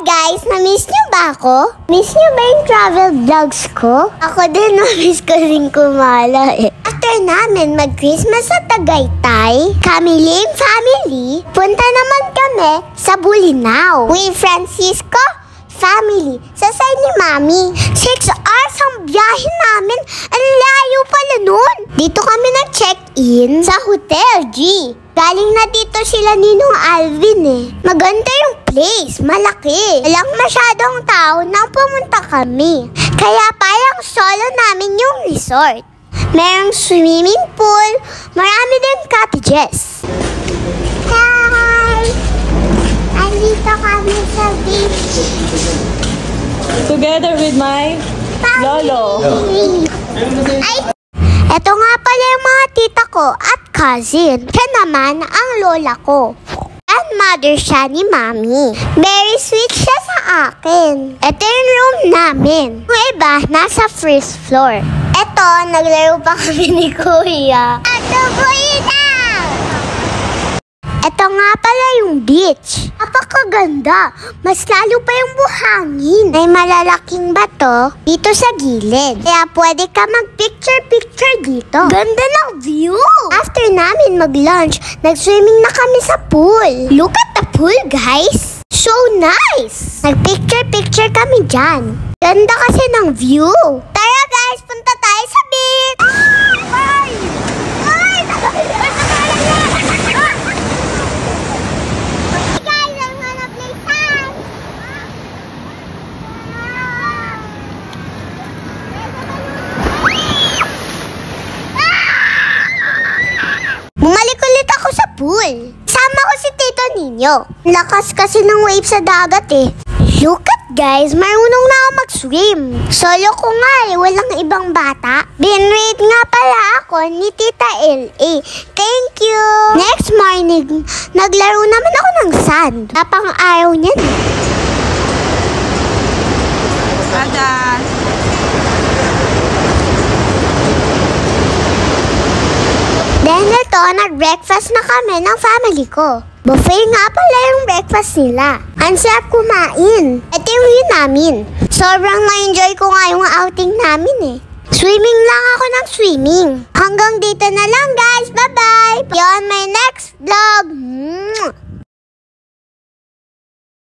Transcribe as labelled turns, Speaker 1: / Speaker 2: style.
Speaker 1: guys! Na-miss niyo ba ako? Miss niyo ba yung travel vlogs ko? Ako din, na-miss ko rin kumala eh. After namin mag-Christmas sa Tagaytay, kami Lim family, punta naman kami sa Bolinao. With Francisco family, sa side ni Mami. 6 hours ang biyahe namin. Ang layo pala nun. Dito kami nag-check-in sa Hotel G. Galing na dito sila Ninong Alvin eh. Maganda yung place, malaki. Walang masyadong tao nang pumunta kami. Kaya parang solo namin yung resort. Merong swimming pool, marami din cottages. Hi! Andito kami sa beach.
Speaker 2: Together with my lolo.
Speaker 1: Ay, eto nga pala yung mga tita ko at cousin. Siya naman ang lola ko. Grandmother siya ni Mami. Very sweet siya sa akin. Ito yung room namin. Yung iba, nasa first floor. Eto, naglaro pa kami ni Kuya. Ato, Kuya! Ito nga pala yung beach. Napakaganda. Mas lalo pa yung buhangin. May malalaking bato dito sa gilid. Kaya pwede ka mag-picture-picture dito. Ganda ng view! After namin mag-lunch, nag-swimming na kami sa pool. Look at the pool, guys! So nice! Nag-picture-picture kami dyan. Ganda kasi ng view. Tara guys, punta tayo sa beach! Ay! Ay! Bumalik ulit ako sa pool. Sama ko si Tito Nino. Lakas kasi ng wave sa dagat eh. Look at guys, marunong na ako mag-swim. Solo ko nga eh, walang ibang bata. Binrate nga pala ako ni Tita L.A. Thank you! Next morning, naglaro naman ako ng sand. Tapang araw niyan.
Speaker 2: Adan.
Speaker 1: Then ito, nag-breakfast na kami ng family ko. Buffet nga pala yung breakfast nila. Ang sarap kumain. Ito yung view namin. Sobrang na-enjoy ko nga yung outing namin eh. Swimming lang ako ng swimming. Hanggang dito na lang guys. Bye-bye! See you on my next vlog.